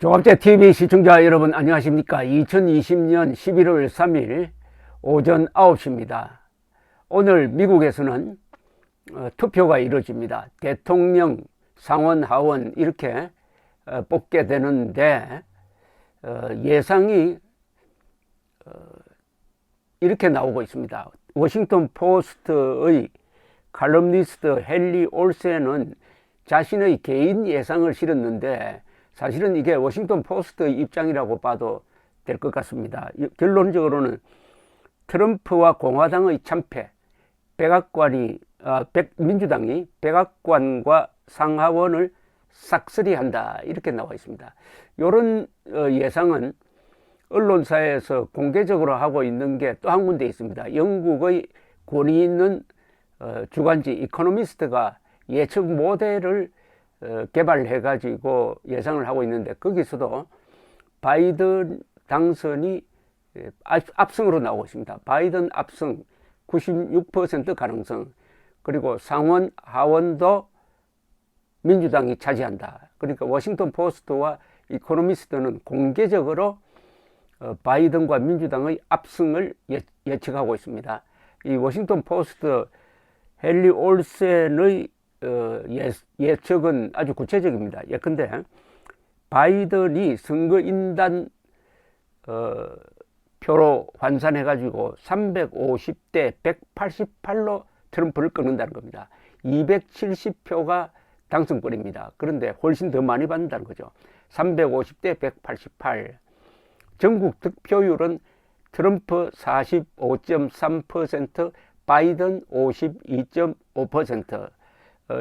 종합제TV 시청자 여러분 안녕하십니까. 2020년 11월 3일 오전 9시입니다. 오늘 미국에서는 투표가 이루어집니다. 대통령, 상원, 하원 이렇게 뽑게 되는데 예상이 이렇게 나오고 있습니다. 워싱턴 포스트의 칼럼니스트 헨리 올센은 자신의 개인 예상을 실었는데 사실은 이게 워싱턴 포스트의 입장이라고 봐도 될 것 같습니다. 결론적으로는 트럼프와 공화당의 참패, 민주당이 백악관과 상하원을 싹쓸이한다 이렇게 나와 있습니다. 이런 예상은 언론사에서 공개적으로 하고 있는 게 또 한 군데 있습니다. 영국의 권위 있는 주간지 이코노미스트가 예측 모델을 개발해 가지고 예상을 하고 있는데 거기서도 바이든 당선이 압승으로 나오고 있습니다. 바이든 압승 96% 가능성, 그리고 상원 하원도 민주당이 차지한다. 그러니까 워싱턴 포스트와 이코노미스트는 공개적으로 바이든과 민주당의 압승을 예측하고 있습니다. 이 워싱턴 포스트 헨리 올센의 예측은 아주 구체적입니다. 예컨대 바이든이 선거인단 표로 환산해 가지고 350대 188로 트럼프를 꺾는다는 겁니다. 270표가 당선권입니다. 그런데 훨씬 더 많이 받는다는 거죠. 350대 188. 전국 득표율은 트럼프 45.3%, 바이든 52.5%.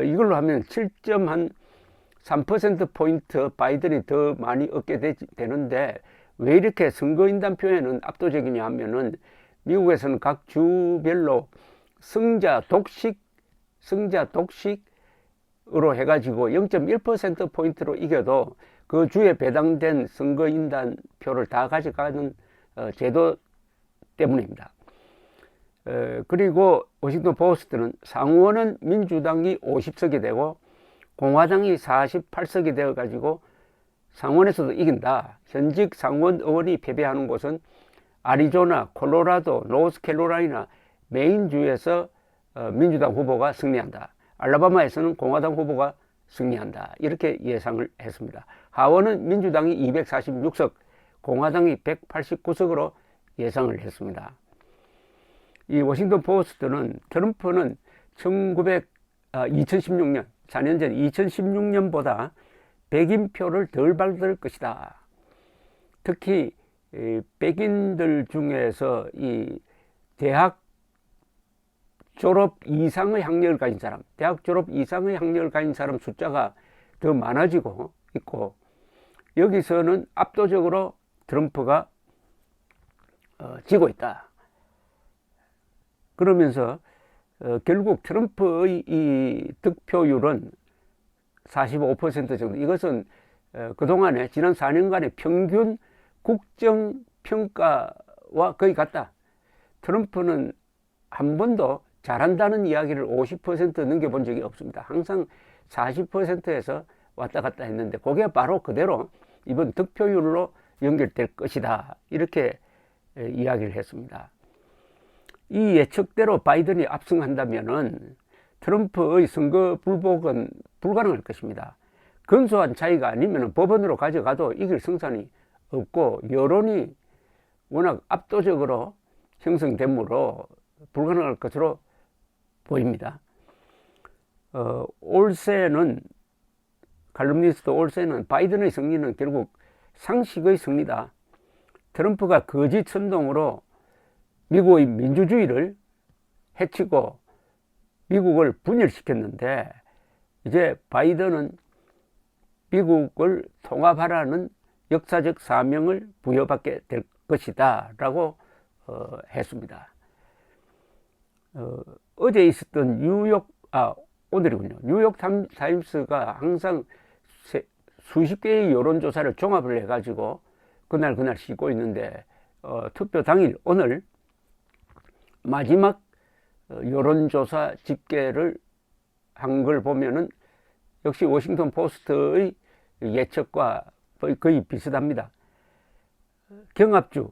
이걸로 하면 7.3%포인트 바이든이 더 많이 얻게 되는데 왜 이렇게 선거인단 표에는 압도적이냐 하면은 미국에서는 각 주별로 승자 독식으로 해가지고 0.1%포인트로 이겨도 그 주에 배당된 선거인단 표를 다 가져가는 제도 때문입니다. 그리고 워싱턴 포스트는 상원은 민주당이 50석이 되고 공화당이 48석이 되어 가지고 상원에서도 이긴다. 현직 상원 의원이 패배하는 곳은 아리조나, 콜로라도, 노스캐롤라이나, 메인주에서 민주당 후보가 승리한다. 알라바마에서는 공화당 후보가 승리한다. 이렇게 예상을 했습니다. 하원은 민주당이 246석, 공화당이 189석으로 예상을 했습니다. 이 워싱턴 포스트는 트럼프는 2016년, 4년 전 2016년보다 백인표를 덜 받을 것이다. 특히 백인들 중에서 이 대학 졸업 이상의 학력을 가진 사람, 대학 졸업 이상의 학력을 가진 사람 숫자가 더 많아지고 있고, 여기서는 압도적으로 트럼프가 지고 있다. 그러면서 결국 트럼프의 이 득표율은 45% 정도. 이것은 그동안에 지난 4년간의 평균 국정평가와 거의 같다. 트럼프는 한 번도 잘한다는 이야기를 50% 넘겨본 적이 없습니다. 항상 40%에서 왔다 갔다 했는데 그게 바로 그대로 이번 득표율로 연결될 것이다. 이렇게 이야기를 했습니다. 이 예측대로 바이든이 압승한다면은 트럼프의 선거 불복은 불가능할 것입니다. 근소한 차이가 아니면 법원으로 가져가도 이길 승산이 없고 여론이 워낙 압도적으로 형성되므로 불가능할 것으로 보입니다. 칼럼니스트 올센은 바이든의 승리는 결국 상식의 승리다. 트럼프가 거짓 선동으로 미국의 민주주의를 해치고 미국을 분열시켰는데 이제 바이든은 미국을 통합하라는 역사적 사명을 부여받게 될 것이다 라고 했습니다. 어제 있었던 오늘이군요. 뉴욕 타임스가 항상 수십 개의 여론조사를 종합을 해가지고 그날 싣고 있는데 투표 당일 오늘 마지막 여론조사 집계를 한 걸 보면은 역시 워싱턴 포스트의 예측과 거의 비슷합니다. 경합주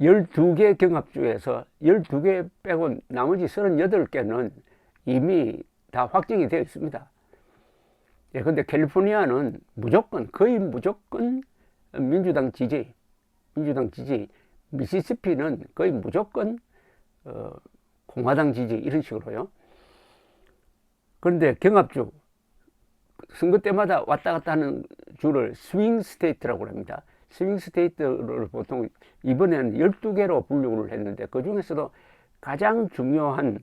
12개 경합주에서 12개 빼고 나머지 38개는 이미 다 확정이 되어 있습니다. 예, 근데 캘리포니아는 거의 무조건 민주당 지지, 미시시피는 거의 무조건 공화당 지지, 이런 식으로요. 그런데 경합주, 선거 때마다 왔다 갔다 하는 주를 스윙 스테이트라고 합니다. 스윙 스테이트를 보통 이번에는 12개로 분류를 했는데, 그 중에서도 가장 중요한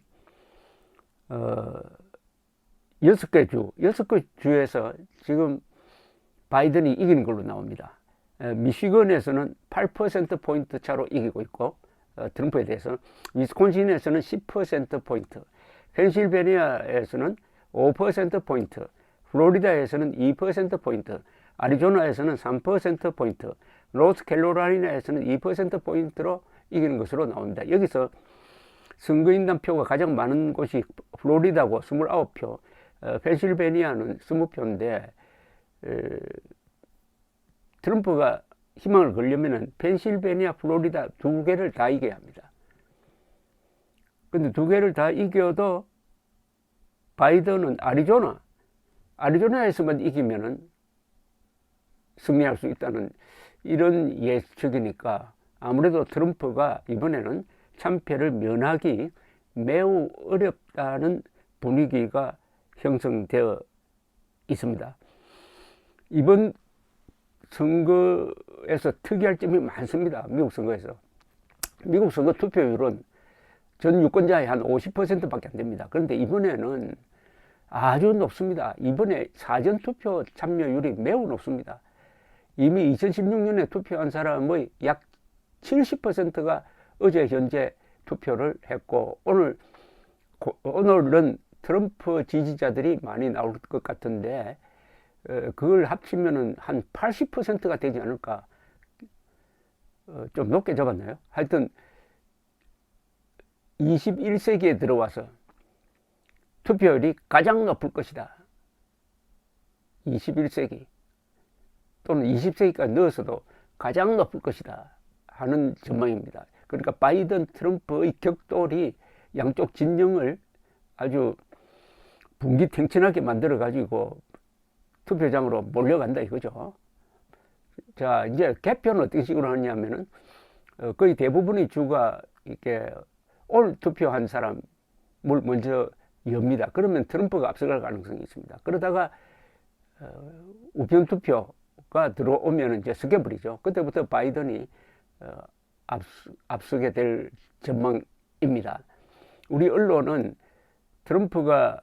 6개 주에서 지금 바이든이 이기는 걸로 나옵니다. 미시건에서는 8%포인트 차로 이기고 있고, 트럼프에 대해서. 위스콘신에서는 10%포인트, 펜실베니아에서는 5%포인트, 플로리다에서는 2%포인트, 아리조나에서는 3%포인트, 노스캐롤라이나에서는 2%포인트로 이기는 것으로 나옵니다. 여기서 선거인단 표가 가장 많은 곳이 플로리다고 29표, 펜실베니아는 20표인데, 트럼프가 희망을 걸려면은 펜실베니아, 플로리다 2개를 다 이겨야 합니다. 근데 2개를 다 이겨도 바이든은 아리조나에서만 이기면은 승리할 수 있다는 이런 예측이니까, 아무래도 트럼프가 이번에는 참패를 면하기 매우 어렵다는 분위기가 형성되어 있습니다. 이번 선거에서 특이할 점이 많습니다. 미국 선거에서. 미국 선거 투표율은 전 유권자의 한 50%밖에 안 됩니다. 그런데 이번에는 아주 높습니다. 이번에 사전투표 참여율이 매우 높습니다. 이미 2016년에 투표한 사람의 약 70%가 어제 현재 투표를 했고, 오늘은 트럼프 지지자들이 많이 나올 것 같은데, 그걸 합치면은 한 80%가 되지 않을까. 좀 높게 잡았나요? 하여튼 21세기에 들어와서 투표율이 가장 높을 것이다. 21세기 또는 20세기까지 넣어서도 가장 높을 것이다 하는 전망입니다. 그러니까 바이든 트럼프의 격돌이 양쪽 진영을 아주 분기탱천하게 만들어 가지고 투표장으로 몰려간다 이거죠. 자, 이제 개표는 어떤 식으로 하냐면은 거의 대부분의 주가 이렇게 오늘 투표한 사람을 먼저 엽니다. 그러면 트럼프가 앞서갈 가능성이 있습니다. 그러다가 우편 투표가 들어오면 이제 스캔블이죠. 그때부터 바이든이 앞서게 될 전망입니다. 우리 언론은 트럼프가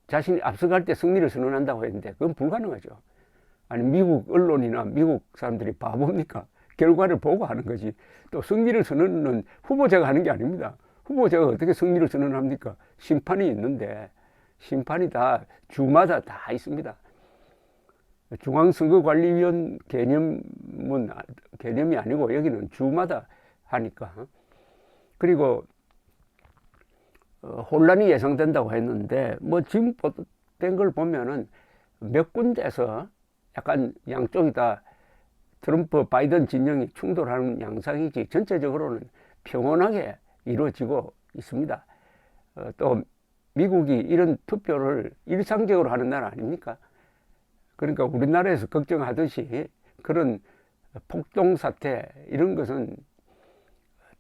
자신이 앞서갈 때 승리를 선언한다고 했는데 그건 불가능하죠. 아니, 미국 언론이나 미국 사람들이 바보입니까? 결과를 보고 하는 거지. 또 승리를 선언은 후보자가 하는 게 아닙니다. 후보자가 어떻게 승리를 선언합니까? 심판이 있는데, 심판이 다 주마다 다 있습니다. 중앙선거관리위원 개념이 아니고 여기는 주마다 하니까. 그리고 혼란이 예상된다고 했는데, 뭐 지금 된 걸 보면은 몇 군데에서 약간 양쪽이 다 트럼프 바이든 진영이 충돌하는 양상이지, 전체적으로는 평온하게 이루어지고 있습니다. 또 미국이 이런 투표를 일상적으로 하는 나라 아닙니까? 그러니까 우리나라에서 걱정하듯이 그런 폭동 사태, 이런 것은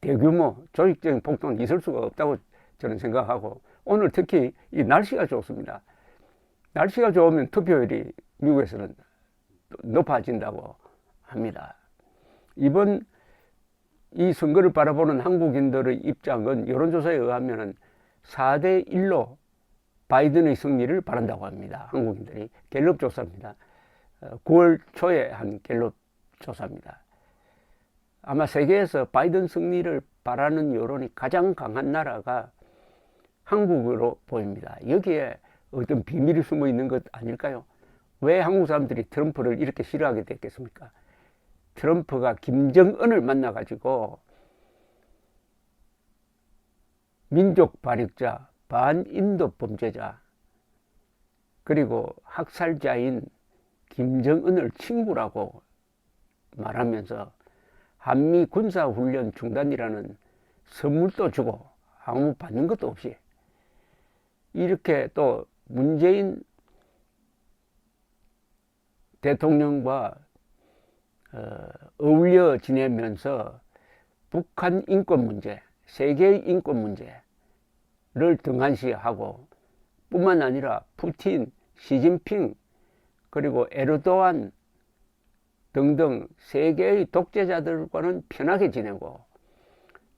대규모 조직적인 폭동은 있을 수가 없다고 저는 생각하고, 오늘 특히 이 날씨가 좋습니다. 날씨가 좋으면 투표율이 미국에서는 높아진다고 합니다. 이번 이 선거를 바라보는 한국인들의 입장은 여론조사에 의하면 4대1로 바이든의 승리를 바란다고 합니다. 한국인들이. 갤럽 조사입니다. 9월 초에 한 갤럽 조사입니다. 아마 세계에서 바이든 승리를 바라는 여론이 가장 강한 나라가 한국으로 보입니다. 여기에 어떤 비밀이 숨어 있는 것 아닐까요? 왜 한국 사람들이 트럼프를 이렇게 싫어하게 됐겠습니까? 트럼프가 김정은을 만나가지고 민족 반역자, 반인도 범죄자, 그리고 학살자인 김정은을 친구라고 말하면서 한미 군사훈련 중단이라는 선물도 주고 아무 받는 것도 없이 이렇게 또 문재인 대통령과 어울려 지내면서 북한 인권 문제, 세계의 인권 문제를 등한시하고 뿐만 아니라 푸틴, 시진핑, 그리고 에르도안 등등 세계의 독재자들과는 편하게 지내고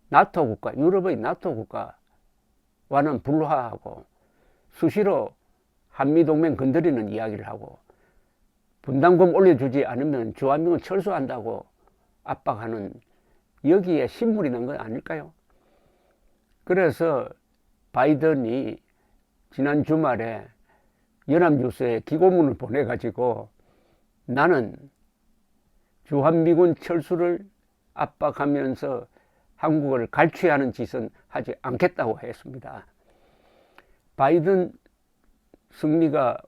나토 국가, 유럽의 나토 국가와는 불화하고 수시로 한미동맹 건드리는 이야기를 하고 분담금 올려주지 않으면 주한미군 철수한다고 압박하는 여기에 신물이 난 건 아닐까요? 그래서 바이든이 지난 주말에 연합뉴스에 기고문을 보내가지고 나는 주한미군 철수를 압박하면서 한국을 갈취하는 짓은 하지 않겠다고 했습니다. 바이든 승리가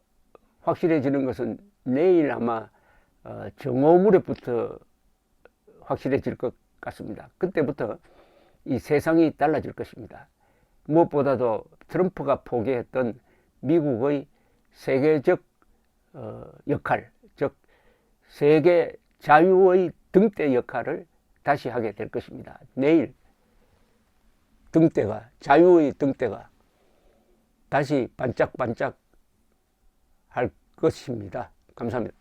확실해지는 것은 내일 아마 정오 무렵부터 확실해질 것 같습니다. 그때부터 이 세상이 달라질 것입니다. 무엇보다도 트럼프가 포기했던 미국의 세계적 역할, 즉 세계 자유의 등대 역할을 다시 하게 될 것입니다. 내일 등대가, 자유의 등대가 다시 반짝반짝 할 것입니다. 감사합니다.